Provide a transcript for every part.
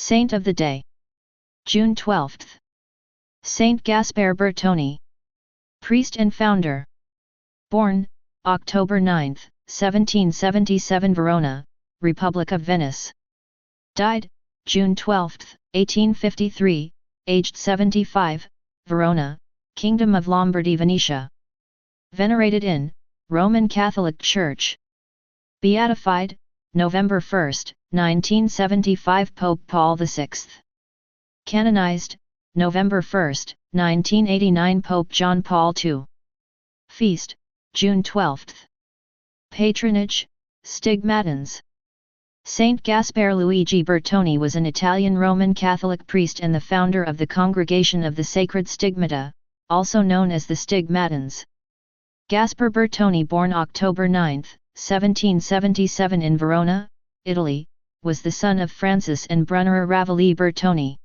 Saint of the Day. June 12. Saint Gaspare Bertoni. Priest and founder. Born, October 9, 1777 Verona, Republic of Venice. Died, June 12, 1853, aged 75, Verona, Kingdom of Lombardy Venetia. Venerated in Roman Catholic Church. Beatified, November 1, 1975 Pope Paul VI. Canonized, November 1, 1989 Pope John Paul II. Feast, June 12. Patronage, Stigmatins. Saint Gaspare Luigi Bertoni was an Italian Roman Catholic priest and the founder of the Congregation of the Sacred Stigmata, also known as the Stigmatins. Gaspare Bertoni, born October 9, 1777 in Verona, Italy, was the son of Francis and Brunera Ravelli Bertoni.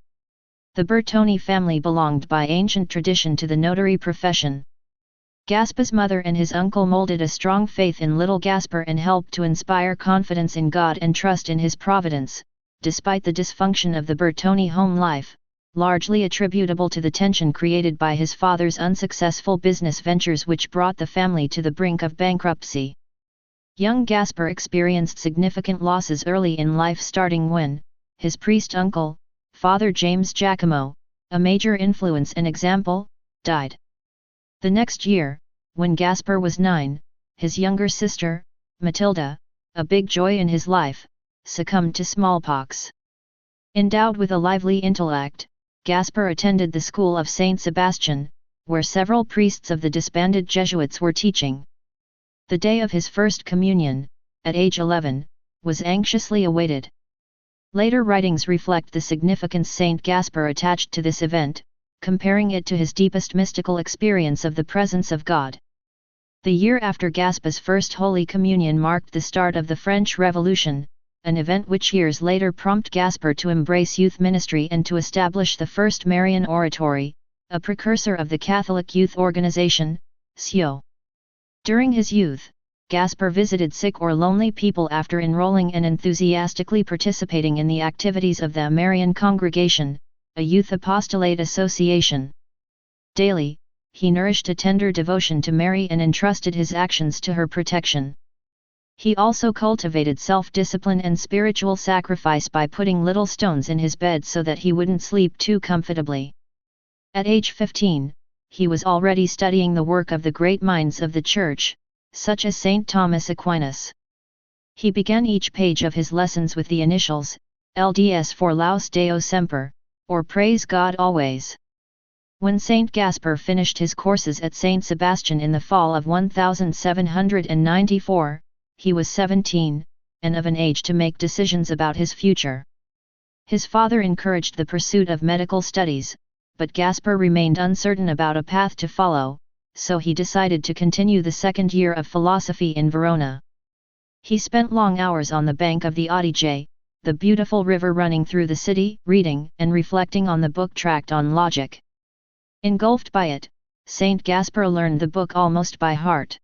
The Bertoni family belonged by ancient tradition to the notary profession. Gaspar's mother and his uncle molded a strong faith in little Gaspar and helped to inspire confidence in God and trust in His providence, despite the dysfunction of the Bertoni home life, largely attributable to the tension created by his father's unsuccessful business ventures which brought the family to the brink of bankruptcy. Young Gaspar experienced significant losses early in life, starting when his priest uncle, Father James Giacomo, a major influence and example, died. The next year, when Gaspar was 9, his younger sister, Matilda, a big joy in his life, succumbed to smallpox. Endowed with a lively intellect, Gaspar attended the school of Saint Sebastian, where several priests of the disbanded Jesuits were teaching. The day of his first communion, at age 11, was anxiously awaited. Later writings reflect the significance Saint Gaspar attached to this event, comparing it to his deepest mystical experience of the presence of God. The year after Gaspar's first Holy Communion marked the start of the French Revolution, an event which years later prompted Gaspar to embrace youth ministry and to establish the first Marian Oratory, a precursor of the Catholic Youth Organization, CYO. During his youth, Gaspar visited sick or lonely people after enrolling and enthusiastically participating in the activities of the Marian Congregation, a youth apostolate association. Daily, he nourished a tender devotion to Mary and entrusted his actions to her protection. He also cultivated self-discipline and spiritual sacrifice by putting little stones in his bed so that he wouldn't sleep too comfortably. At age 15, he was already studying the work of the great minds of the Church, such as Saint Thomas Aquinas. He began each page of his lessons with the initials, LDS for Laus Deo Semper, or Praise God Always. When Saint Gaspar finished his courses at Saint Sebastian in the fall of 1794, he was 17, and of an age to make decisions about his future. His father encouraged the pursuit of medical studies, but Gaspar remained uncertain about a path to follow, so he decided to continue the second year of philosophy in Verona. He spent long hours on the bank of the Adige, the beautiful river running through the city, reading and reflecting on the book tract on logic. Engulfed by it, Saint Gaspar learned the book almost by heart.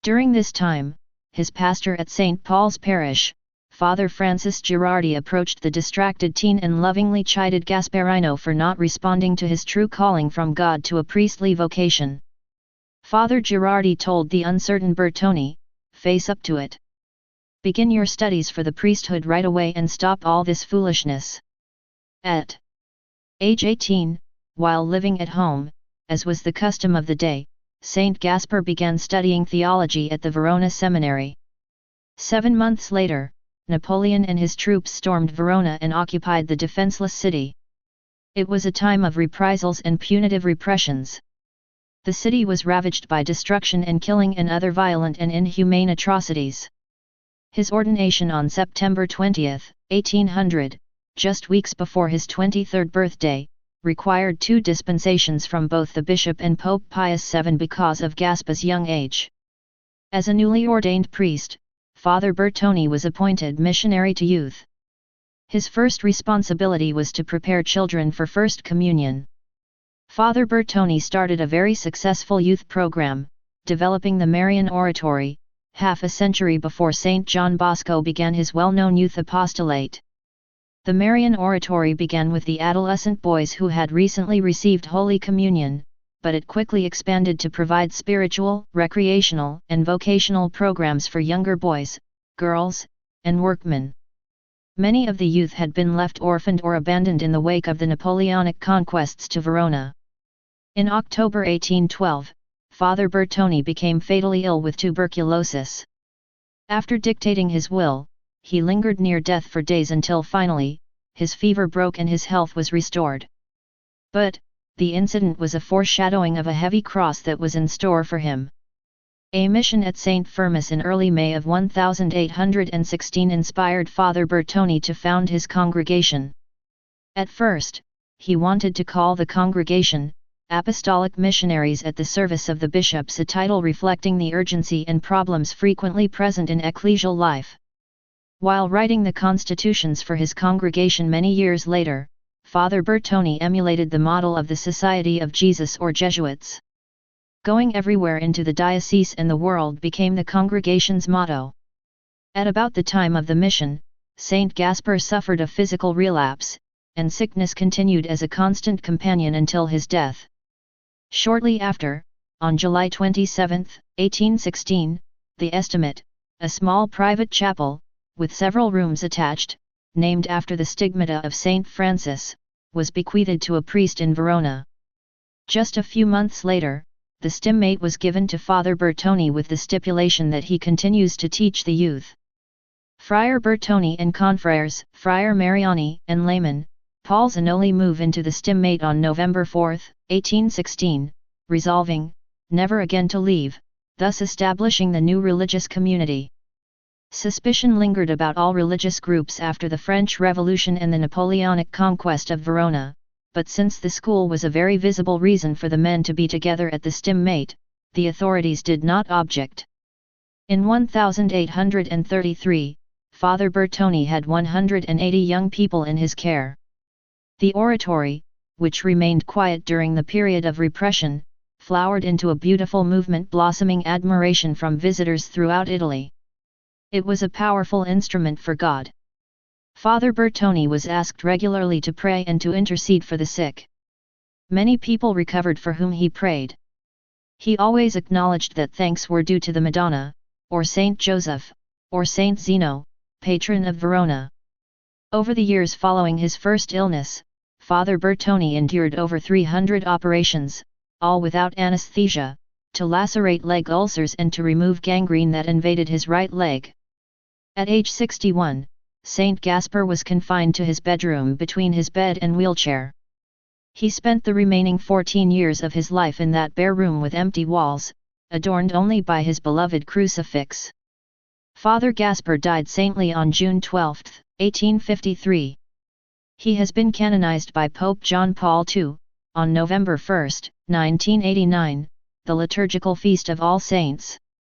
During this time, his pastor at St. Paul's Parish, Father Francis Girardi, approached the distracted teen and lovingly chided Gasparino for not responding to his true calling from God to a priestly vocation. Father Girardi told the uncertain Bertoni, "Face up to it. Begin your studies for the priesthood right away and stop all this foolishness." At age 18, while living at home, as was the custom of the day, Saint Gaspar began studying theology at the Verona Seminary. 7 months later, Napoleon and his troops stormed Verona and occupied the defenseless city. It was a time of reprisals and punitive repressions. The city was ravaged by destruction and killing and other violent and inhumane atrocities. His ordination on September 20, 1800, just weeks before his 23rd birthday, required 2 dispensations from both the bishop and Pope Pius VII because of Gaspar's young age. As a newly ordained priest, Father Bertoni was appointed missionary to youth. His first responsibility was to prepare children for First Communion. Father Bertoni started a very successful youth program, developing the Marian Oratory, half a century before St. John Bosco began his well-known youth apostolate. The Marian oratory began with the adolescent boys who had recently received Holy Communion, but it quickly expanded to provide spiritual, recreational, and vocational programs for younger boys, girls, and workmen. Many of the youth had been left orphaned or abandoned in the wake of the Napoleonic conquests to Verona. In October 1812, Father Bertoni became fatally ill with tuberculosis. After dictating his will, he lingered near death for days until finally, his fever broke and his health was restored. But, the incident was a foreshadowing of a heavy cross that was in store for him. A mission at St. Firmus in early May of 1816 inspired Father Bertoni to found his congregation. At first, he wanted to call the congregation, Apostolic Missionaries at the Service of the Bishops, a title reflecting the urgency and problems frequently present in ecclesial life. While writing the constitutions for his congregation many years later, Father Bertoni emulated the model of the Society of Jesus or Jesuits. Going everywhere into the diocese and the world became the congregation's motto. At about the time of the mission, Saint Gaspare suffered a physical relapse, and sickness continued as a constant companion until his death. Shortly after, on July 27, 1816, the Estimate, a small private chapel, with several rooms attached, named after the stigmata of Saint Francis, was bequeathed to a priest in Verona. Just a few months later, the stimmate was given to Father Bertoni with the stipulation that he continues to teach the youth. Friar Bertoni and confreres, Friar Mariani and layman, Paul Zanoli move into the stimmate on November 4, 1816, resolving, never again to leave, thus establishing the new religious community. Suspicion lingered about all religious groups after the French Revolution and the Napoleonic conquest of Verona, but since the school was a very visible reason for the men to be together at the stimmate, the authorities did not object. In 1833, Father Bertoni had 180 young people in his care. The oratory, which remained quiet during the period of repression, flowered into a beautiful movement blossoming admiration from visitors throughout Italy. It was a powerful instrument for God. Father Bertoni was asked regularly to pray and to intercede for the sick. Many people recovered for whom he prayed. He always acknowledged that thanks were due to the Madonna, or Saint Joseph, or Saint Zeno, patron of Verona. Over the years following his first illness, Father Bertoni endured over 300 operations, all without anesthesia, to lacerate leg ulcers and to remove gangrene that invaded his right leg. At age 61, Saint Gaspare was confined to his bedroom between his bed and wheelchair. He spent the remaining 14 years of his life in that bare room with empty walls, adorned only by his beloved crucifix. Father Gaspare died saintly on June 12, 1853. He has been canonized by Pope John Paul II, on November 1, 1989, the liturgical feast of All Saints.